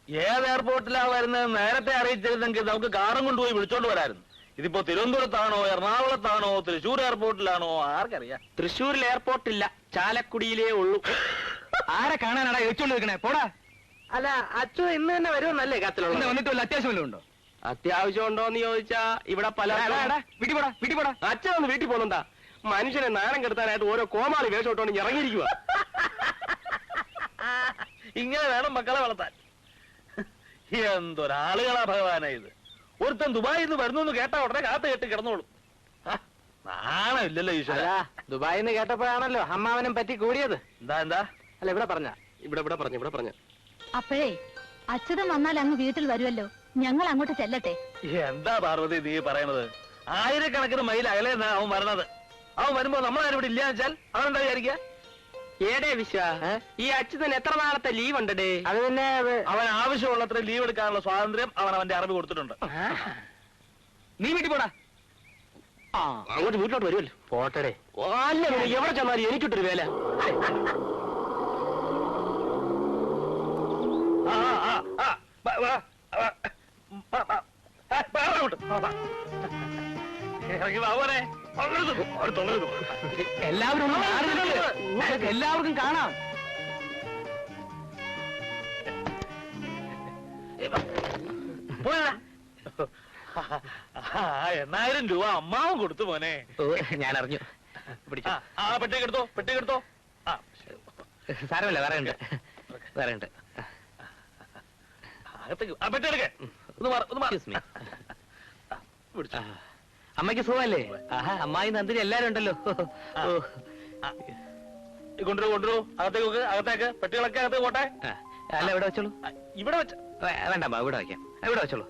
ഏത് എയർപോർട്ടിലാ വരുന്നത് നേരത്തെ അറിയിച്ചിരുന്നെങ്കിൽ നമുക്ക് കാറും കൊണ്ടുപോയി വിളിച്ചോണ്ട് വരായിരുന്നു. ഇതിപ്പോ തിരുവനന്തപുരത്താണോ, എറണാകുളത്താണോ, തൃശ്ശൂർ എയർപോർട്ടിലാണോ, ആർക്കറിയാം. തൃശ്ശൂരിൽ എയർപോർട്ടില്ല, ചാലക്കുടിയിലേ ഉള്ളൂ. ആരെ കാണാനാടാ ചോദിച്ചോണ്ട് നിൽക്കണേ? പോടാ. അല്ല, അച്ഛൻ ഇന്ന് തന്നെ വരുമെന്നല്ലേ കത്തിലുള്ള? വന്നിട്ട് വല്ല അത്യാവശ്യം വല്ലതും ഉണ്ടോ? അത്യാവശ്യം ഉണ്ടോന്ന് ചോദിച്ചാ ഇവിടെ പല വീട്ടിൽ പോടാ, വീട്ടിൽ പോടാ. അച്ഛൻ ഒന്ന് വീട്ടിൽ പോകുന്നുണ്ടാ? മനുഷ്യനെ നാണം കെടുത്താനായിട്ട് ഓരോ കോമാളി വേഷം ഇട്ടോണ്ട് ഇറങ്ങിയിരിക്കുക. ഇങ്ങനെ വേണം മക്കളെ വളർത്താൻ. എന്തൊരാളുകളാ ഭഗവാനെ ഇത്. ഒരുത്തൻ ദുബായിൽ നിന്ന് വരുന്നു എന്ന് കേട്ടാ ഉടനെ കാത്ത് കെട്ടി കിടന്നോളൂ. നാണമില്ലല്ലോ ഈശ്വര. ദുബായിൽ നിന്ന് കേട്ടപ്പോഴാണല്ലോ അമ്മാവനും പറ്റി കൂടിയത്. എന്താ അല്ല, ഇവിടെ പറഞ്ഞ അപ്പോഴേ അച്യുതൻ വന്നാൽ അങ്ങ് വീട്ടിൽ വരുമല്ലോ, ഞങ്ങൾ അങ്ങോട്ട് ചെല്ലട്ടെ. എന്താ പാർവതി നീ പറയണത്? ആയിരക്കണക്കിന് മൈൽ അകലെന്നാ അവൻ വരണത്. അവൻ വരുമ്പോ നമ്മളാരും ഇവിടെ ഇല്ലാന്ന് വെച്ചാൽ അവനെന്താ വിചാരിക്കുക? ഏടേ വിശ്വ, ഈ അച്യുതൻ എത്ര നാളത്തെ ലീവ് ഉണ്ടേ? അത് പിന്നെ അവൻ ആവശ്യമുള്ളത്ര ലീവ് എടുക്കാനുള്ള സ്വാതന്ത്ര്യം അവൻ അവന്റെ അറിവ് കൊടുത്തിട്ടുണ്ട്. നീ വീട്ടിൽ പോടാ. അങ്ങോട്ട് വീട്ടിലോട്ട് വരുമല്ലോ. പോട്ടടേ. അല്ല, എവിടെ ചെന്നാലും എനിക്കിട്ടൊരു വേല. എല്ലാവരും എല്ലാവർക്കും കാണാം. എണ്ണായിരം രൂപ അമ്മാവും കൊടുത്തു മോനെ. ഞാൻ അറിഞ്ഞു. പെട്ടിക്കെടുത്തോ, പെട്ടിക്കെടുത്തോ. സാരമല്ല, വേറെ ഉണ്ട്. പെട്ടിയെടുക്കേ. അമ്മയ്ക്ക് സുഖമല്ലേ? അമ്മായി നന്ദിനി എല്ലാരും ഉണ്ടല്ലോ. കൊണ്ടുവരൂ, അകത്തേക്ക് പെട്ടികളൊക്കെ അകത്തേക്ക് പോട്ടെ. അല്ല, ഇവിടെ വെച്ചോളൂ. ഇവിടെ വെച്ച വേണ്ട, ഇവിടെ വയ്ക്കാം. ഇവിടെ വെച്ചോളൂ.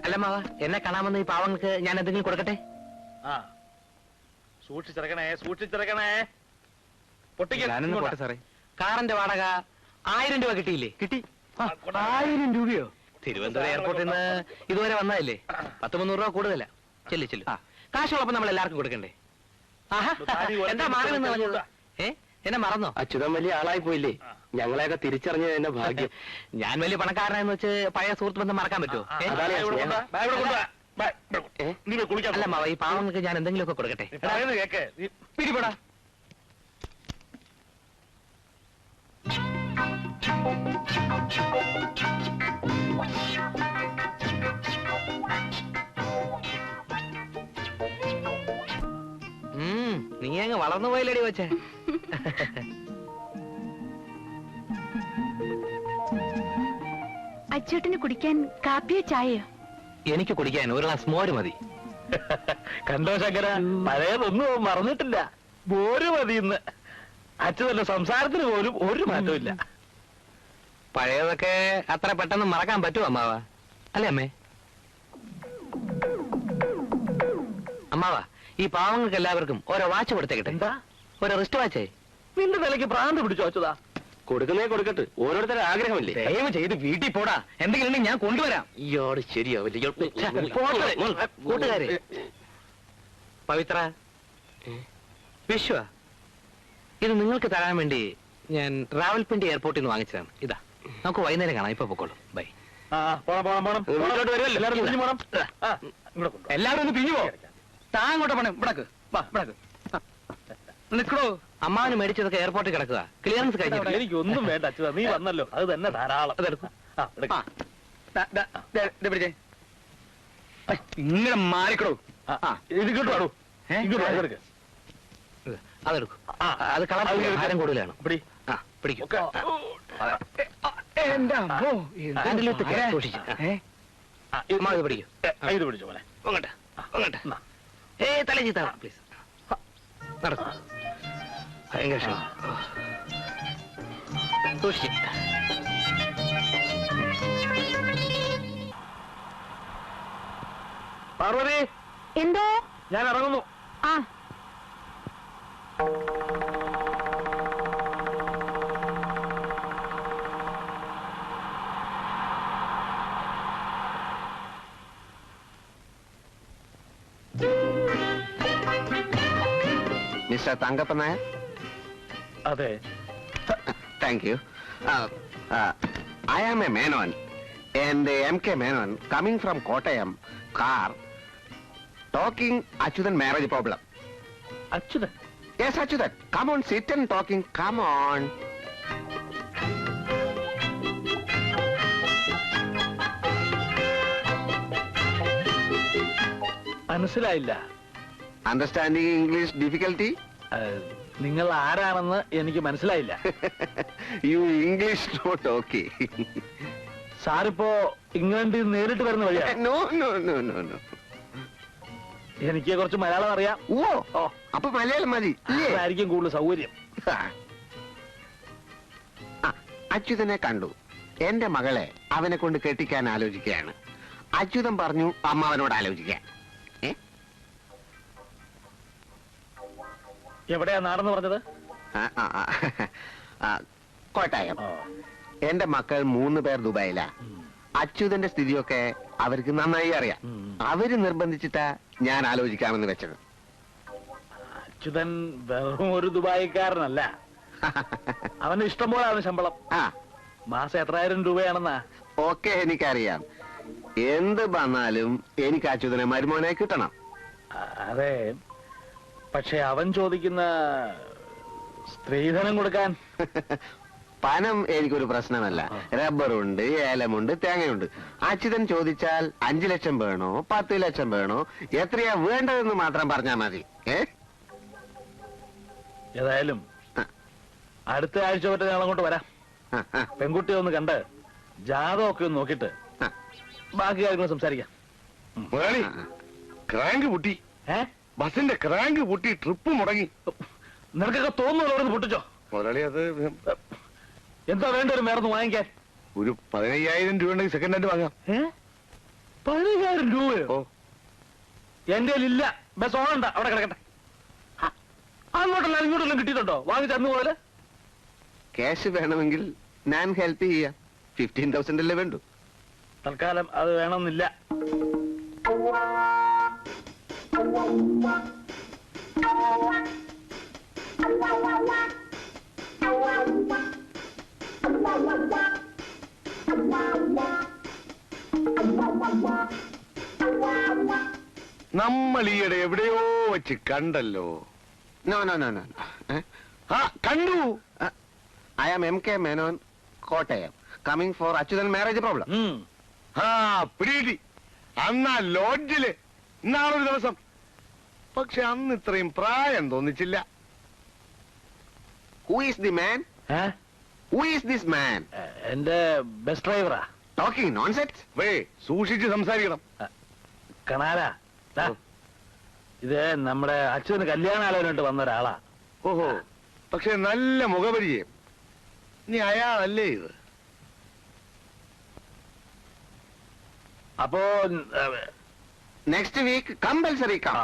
അല്ല മാവ, എന്നെ കാണാമെന്ന് ഈ പാവങ്ങൾക്ക് ഞാൻ എന്തെങ്കിലും കൊടുക്കട്ടെ? സൂക്ഷിച്ചിറക്കണേ. സാറേ, കാറിന്റെ വാടക 1000 രൂപ കിട്ടിയില്ലേ? കിട്ടി. 1000 രൂപയോ? തിരുവനന്തപുരം എയർപോർട്ടിൽ നിന്ന് ഇതുവരെ വന്നതല്ലേ? 100-300 രൂപ കൂടുതല. ചെല്ലു. കാശുള്ളപ്പോ നമ്മൾ എല്ലാവർക്കും കൊടുക്കണ്ടേ? എന്താ മാറി നിന്ന് പറഞ്ഞത്? എന്നെ മറന്നോ? അച്യുതൻ വലിയ ആളായി പോയില്ലേ? ഞങ്ങളെയൊക്കെ തിരിച്ചറിഞ്ഞത് എന്നെ ഭാഗ്യം. ഞാൻ വലിയ പണക്കാരനെന്ന് വെച്ച് പഴയ സുഹൃത്ത് ബന്ധം മറക്കാൻ പറ്റുമോ? അല്ല മാവ, ഈ പാവങ്ങൾക്ക് ഞാൻ എന്തെങ്കിലുമൊക്കെ കൊടുക്കട്ടെ? പിടിപെടാ. നീ അങ്ങ് വളർന്നു പോയില്ലടി വെച്ചേ. അച്ചൂട്ടിന് കുടിക്കാൻ കാപ്പിയോ ചായയോ? എനിക്ക് കുടിക്കാൻ ഒരു ഗ്ലാസ് മോര് മതി. കണ്ടോ ശങ്കര, പഴയതൊന്നും മറന്നിട്ടില്ല. മോര് മതി ഇന്ന്. അച്ഛനല്ല, സംസാരത്തിന് പോലും ഒരു മാറ്റവും ഇല്ല. പഴയതൊക്കെ അത്ര പെട്ടെന്ന് മറക്കാൻ പറ്റുമോ അമ്മാവ? അല്ലേ അമ്മേ? അമ്മാവ, ഈ പാവങ്ങൾക്ക് എല്ലാവർക്കും ഓരോ വാച്ച് കൊടുത്തേക്കട്ടെ. എന്താ? ഒരു റിസ്റ്റ് വാച്ചേ. നിന്റെ നിലയ്ക്ക് ഭ്രാന്ത് പിടിച്ചു അച്യുതാ. കൊടുക്കുന്നേ കൊടുക്കട്ടെ, ഓരോരുത്തരുടെ ആഗ്രഹമല്ലേ. ദയവ് ചെയ്ത് വീട്ടിൽ പോടാ. എന്തെങ്കിലും ഞാൻ കൊണ്ടുവരാം. ഇയാള് ശരിയാവില്ല. കൂട്ടുകാരെ, പവിത്ര, വിശ്വ, ഇത് നിങ്ങൾക്ക് തരാൻ വേണ്ടി ഞാൻ റാവൽപിണ്ടി എയർപോർട്ടിൽ നിന്ന് വാങ്ങിച്ചതാണ്. ഇതാ, നമുക്ക് വൈകുന്നേരം കാണാം. ഇപ്പൊ പൊക്കോളൂ. ബൈ. എല്ലാവരും ഒന്ന് പിരിഞ്ഞു പോ. താങ്ങോട്ട് പോണേ. ഇവിടക്ക് നിൽക്കണോ? അമ്മാവന് മേടിച്ചതൊക്കെ എയർപോർട്ടിൽ കിടക്കുക. ക്ലിയറൻസ് കഴിഞ്ഞിട്ട് എനിക്കൊന്നും വേണ്ട അച്യുതാ, നീ വന്നല്ലോ, അത് തന്നെ ധാരാളം. ഇങ്ങനെ മാറിക്കടോ. ഇങ്ങോട്ട് അതെടുക്കും. അത് കളർ ഭാരം കൂടുതലാണ്. പിടിക്കും. സൂക്ഷിച്ചു. ഇത് പിടിക്കും. ഇത് പിടിച്ചോ മോനെ. അങ്ങോട്ട്. തല ചീത്ത പ്ലീസ്. നടക്കും. ഭയങ്കര ക്ഷീണം. സൂക്ഷിച്ച്. പാർവതി, എന്തോ? ഞാൻ ഇറങ്ങുന്നു. മിസ്റ്റർ തങ്കപ്പൻ നായർ. അതെ. Thank you. I am a Menon, and MK Menon coming from Kottayam, car, talking Achyutan marriage problem. Achuthan Yes, Achyutan, come on, sit and talking, come on. മനസ്സിലായില്ല. Understanding English difficulty? നിങ്ങൾ ആരാണെന്ന് എനിക്ക് മനസ്സിലായില്ല. You English not okay. സാറിപ്പോ ഇംഗ്ലണ്ടിൽ നിന്ന് നേരിട്ട് വരുന്ന വഴിയാ? No, no, no, no, no. എനിക്ക് കുറച്ച് മലയാളം അറിയാം. ഓ അപ്പൊ മലയാളം മതി അതായിരിക്കും കൂടുതൽ സൗകര്യം. അച്യുതനെ കണ്ടു. എന്റെ മകളെ അവനെ കൊണ്ട് കെട്ടിക്കാൻ ആലോചിക്കുകയാണ്. അച്യുതൻ പറഞ്ഞു അമ്മാവനോട് ആലോചിക്കാൻ. എവിടെയാ നാടെന്ന് പറഞ്ഞത്? കോട്ടയം. എന്റെ മക്കൾ 3 പേർ ദുബായിലാ. അച്യുതന്റെ സ്ഥിതിയൊക്കെ അവർക്ക് നന്നായി അറിയാം. അവര് നിർബന്ധിച്ചിട്ടാ ഞാൻ ആലോചിക്കാമെന്ന് വെച്ചത്. അച്യുതൻ വെറും ഒരു ദുബായിക്കാരനല്ല. അവന് ഇഷ്ടം പോലെ അവന് ശമ്പളം. മാസം എത്രായിരം രൂപയാണെന്നാ? ഓക്കെ, എനിക്കറിയാം. എന്ത് വന്നാലും എനിക്ക് അച്യുതനെ മരുമോനെ കിട്ടണം. അതെ, പക്ഷെ അവൻ ചോദിക്കുന്ന സ്ത്രീധനം കൊടുക്കാൻ പണം എനിക്കൊരു പ്രശ്നമല്ല. റബ്ബറുണ്ട്, ഏലമുണ്ട്, തേങ്ങയുണ്ട്. അച്യുതൻ ചോദിച്ചാൽ 5 ലക്ഷം വേണോ 10 ലക്ഷം വേണോ എത്രയാ വേണ്ടതെന്ന് മാത്രം പറഞ്ഞാൽ മതി. ഏതായാലും അടുത്ത ആഴ്ച പറ്റ ഞാൻ അങ്ങോട്ട് വരാം. പെൺകുട്ടിയെ ഒന്ന് കണ്ട് ജാതകമൊക്കെ ഒന്ന് നോക്കിട്ട് ബാക്കി കാര്യങ്ങൾ സംസാരിക്കാം. ക്രാങ്ക് പൊട്ടി, ബസിന്റെ ക്രാങ്ക് പൊട്ടി, ട്രിപ്പ് മുടങ്ങി. നിനക്കൊക്കെ തോന്നുന്നു പൊട്ടിച്ചോ? മുതലാളി, അത് എന്താ വേണ്ട ഒരു മേർന്ന് വാങ്ങിക്കാൻ? ഒരു 15,000 രൂപ ഉണ്ടെങ്കിൽ സെക്കൻഡ് ഹാൻഡ് വാങ്ങാം. 15,000 രൂപയോ? എന്റെ ഇല്ല. ബസ് ഓണണ്ട, അവിടെ കിടക്കട്ടെ. അങ്ങോട്ടല്ല ഇങ്ങോട്ടെല്ലാം കിട്ടിയിട്ടുണ്ടോ? വാങ്ങിച്ച അന്ന് പോലെ ക്യാഷ് വേണമെങ്കിൽ ഞാൻ ഹെൽപ്പ് ചെയ്യാം. 15,000 അല്ലേ വേണ്ടു. തൽക്കാലം അത് വേണമെന്നില്ല. നമ്മൾ ഈയിടെ എവിടെയോ വെച്ച് കണ്ടല്ലോ. No no no no. കണ്ടു. I am MK Menon, Kottayam, coming for Achuthan marriage problem. പിടി. അന്നാ ലോഡ്ജില് ഇന്നാളൊരു ദിവസം. പക്ഷെ അന്ന് ഇത്രയും പ്രായം തോന്നിച്ചില്ല. Who is the man? Who is this man? എന്റെ ബസ് ഡ്രൈവറാ. Talking nonsense. സൂക്ഷിച്ച് സംസാരിക്കണം. കണാരാ, ഇത് നമ്മുടെ അച്ഛന് കല്യാണാലോചനയായിട്ട് വന്ന ഒരാളാ. ഓഹോ, പക്ഷെ നല്ല മുഖപരിചയം. നീ അയാളല്ലേ ഇത്? അപ്പോ നെക്സ്റ്റ് വീക്ക് കമ്പൽസറി കം.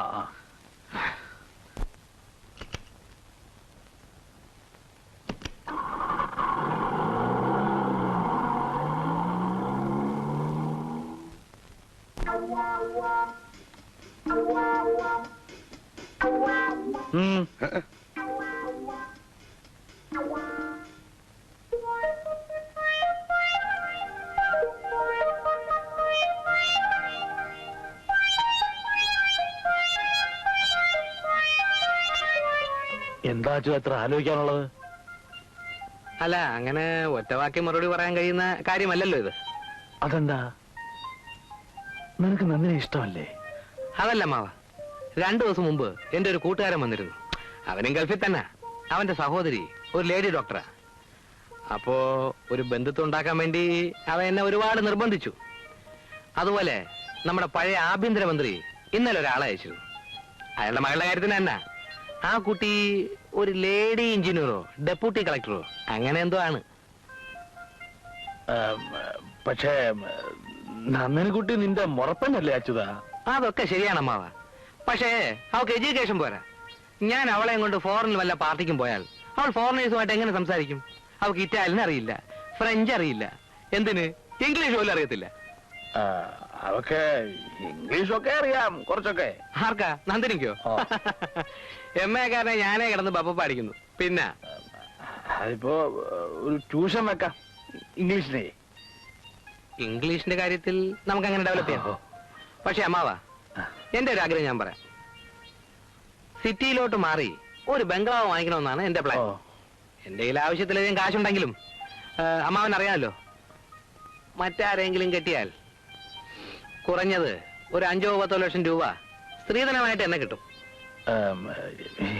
എന്താ അത്ര ആലോചിക്കാനുള്ളത്? അല്ല, അങ്ങനെ ഒറ്റവാക്യം മറുപടി പറയാൻ കഴിയുന്ന കാര്യമല്ലല്ലോ ഇത്. അതെന്താ? നിനക്ക് നന്ദിനെ ഇഷ്ടമല്ലേ? അതല്ല മാവ, 2 ദിവസം മുമ്പ് എന്റെ ഒരു കൂട്ടുകാരൻ വന്നിരുന്നു. അവനും ഗൾഫിൽ തന്നെ. അവന്റെ സഹോദരി ഒരു ലേഡി ഡോക്ടറാ. അപ്പോ ഒരു ബന്ധുത്വം ഉണ്ടാക്കാൻ വേണ്ടി അവൻ എന്നെ ഒരുപാട് നിർബന്ധിച്ചു. അതുപോലെ നമ്മുടെ പഴയ ആഭ്യന്തരമന്ത്രി ഇന്നലെ ഒരാളെ അയച്ചിരുന്നു. അയാളുടെ മകളുടെ കാര്യത്തിന് തന്നെ. ആ കുട്ടി ഒരു ലേഡി എഞ്ചിനീയറോ ഡെപ്യൂട്ടി കളക്ടറോ അങ്ങനെ എന്തോ ആണ്. പക്ഷേ നന്ദനക്കുട്ടി നിന്റെ മുറപ്പനല്ലേ അച്യുതാ? അതൊക്കെ ശരിയാണ് അമ്മാവ. പക്ഷേ അവൾക്ക് എഡ്യൂക്കേഷൻ പോരാ. ഞാൻ അവളെയും കൊണ്ട് ഫോറിനിൽ വല്ല പാർട്ടിക്കും പോയാൽ അവൾ ഫോറിനേഴ്സുമായിട്ട് എങ്ങനെ സംസാരിക്കും? അവൾക്ക് ഇറ്റാലിയൻ അറിയില്ല, ഫ്രഞ്ച് അറിയില്ല, എന്തിന് ഇംഗ്ലീഷ് പോലും അറിയത്തില്ല. അവക്ക് ഇംഗ്ലീഷൊക്കെ അറിയാം കുറച്ചൊക്കെ. ആർക്കാ? നന്ദിനിക്കോ? MA കാരനെ ഞാനേ കിടന്ന് ബപ്പ പാടിക്കുന്നു. പിന്നെ അതിപ്പോ ഒരു ട്യൂഷൻ വെക്കാം ഇംഗ്ലീഷിനെ. ഇംഗ്ലീഷിന്റെ കാര്യത്തിൽ നമുക്ക് അങ്ങനെ ഡെവലപ്പ് ചെയ്യാം. പക്ഷെ അമ്മാവാ, എന്റെ ഒരു ആഗ്രഹം ഞാൻ പറയാം. സിറ്റിയിലോട്ട് മാറി ഒരു ബംഗ്ലാവ് വാങ്ങിക്കണമെന്നാണ് എന്റെ പ്ലാൻ. എന്റെ കയ്യിൽ ആവശ്യത്തിലധികം കാശുണ്ടെങ്കിലും അമ്മാവൻ അറിയാമല്ലോ, മറ്റാരെങ്കിലും കെട്ടിയാൽ കുറഞ്ഞത് ഒരു 5-10 ലക്ഷം രൂപ സ്ത്രീധനമായിട്ട് എന്നെ കിട്ടും.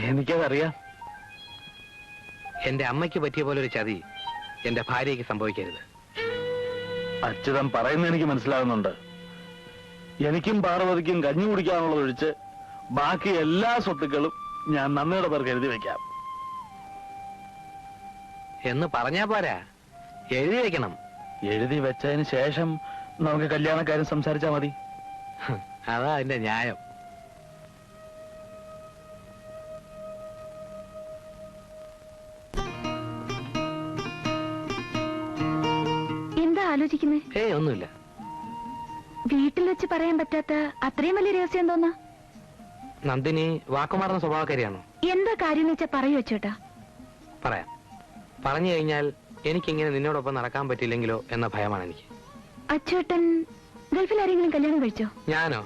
എനിക്കതറിയാം. എന്റെ അമ്മയ്ക്ക് പറ്റിയ പോലെ ഒരു ചതി എന്റെ ഭാര്യയ്ക്ക് സംഭവിക്കരുത്. അച്യുതൻ പറയുന്നത് എനിക്ക് മനസ്സിലാകുന്നുണ്ട്. എനിക്കും പാർവതിക്കും കഞ്ഞി കുടിക്കാനുള്ളത് ഒഴിച്ച് ബാക്കി എല്ലാ സ്വത്തുക്കളും ഞാൻ നന്ദിയുടെ പേർക്ക് എഴുതി വെക്കാം. എന്ന് പറഞ്ഞാ പോരാ, എഴുതി വെക്കണം. എഴുതി വെച്ചതിന് ശേഷം നമുക്ക് കല്യാണക്കാരും സംസാരിച്ചാ മതി. അതാ അതിന്റെ ന്യായം. എന്താ ആലോചിക്കുന്നേ? ഒന്നുമില്ല. വീട്ടിൽ വെച്ച് പറയാൻ പറ്റാത്ത അത്രയും വലിയ രഹസ്യം തോന്നാ? നന്ദിനി വാക്കുമാറുന്ന സ്വഭാവക്കാരിയാണോ? എന്താ കാര്യം വെച്ചാ പറയൂ അച്ചോട്ടാ. പറയാം. പറഞ്ഞു കഴിഞ്ഞാൽ എനിക്കിങ്ങനെ നിന്നോടൊപ്പം നടക്കാൻ പറ്റില്ലെങ്കിലോ എന്ന ഭയമാണ് എനിക്ക്. അച്ചോട്ടൻ ഗൾഫിൽ ആരെങ്കിലും കല്യാണം കഴിച്ചോ? ഞാനോ?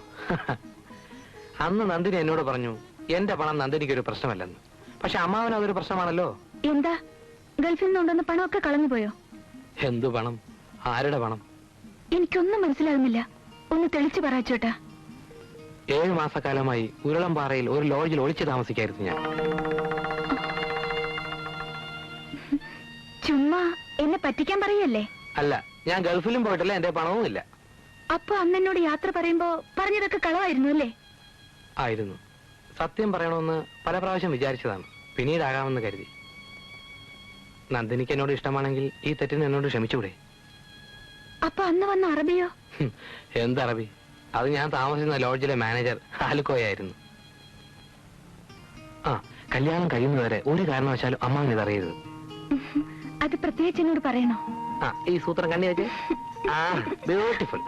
അന്ന് നന്ദിനി എന്നോട് പറഞ്ഞു എന്റെ പണം നന്ദിനിക്കൊരു പ്രശ്നമല്ലെന്ന്. പക്ഷെ അമ്മാവന് അതൊരു പ്രശ്നമാണല്ലോ. എന്താ, ഗൾഫിൽ നിന്നുണ്ടെന്ന് പണമൊക്കെ കളഞ്ഞു പോയോ? എന്തു പണം? ആരുടെ പണം? എനിക്കൊന്നും മനസ്സിലാകുന്നില്ല. ഒന്ന് തെളിച്ചു പറ അച്ചോട്ടാ. 7 മാസക്കാലമായി ഉരുളംപാറയിൽ ഒരു ലോഡ്ജിൽ ഒളിച്ചു താമസിക്കായിരുന്നു ഞാൻ. ചുമ്മാ എന്നെ പറ്റിക്കാൻ പറയല്ലേ? അല്ല, ഞാൻ ഗൾഫിലും പോയിട്ടില്ല, എന്റെ പണവും ഇല്ല. അപ്പൊ അന്ന് എന്നോട് യാത്ര പറയുമ്പോ പറഞ്ഞതൊക്കെ കളവായിരുന്നു അല്ലേ? ആയിരുന്നു. സത്യം പറയണമെന്ന് പല പ്രാവശ്യം വിചാരിച്ചതാണ്, പിന്നീടാകാമെന്ന് കരുതി. നന്ദിനിക്ക് എന്നോട് ഇഷ്ടമാണെങ്കിൽ ഈ തെറ്റിന് എന്നോട് ക്ഷമിച്ചൂടെ? അപ്പൊ അന്ന് വന്ന അറബിയോ? എന്തറബി? അത് ഞാൻ താമസിക്കുന്ന ലോഡ്ജിലെ മാനേജർ ആലുക്കോയായിരുന്നു. ആ, കല്യാണം കഴിയുന്നവരെ ഒരു കാരണവശാലും അമ്മാവൻ ഇതറിയരുത്. അത് പ്രത്യേകിച്ച് എന്നോട് പറയണോ? ഈ സൂത്രം കണ്ണി വെച്ച്. ബ്യൂട്ടിഫുൾ.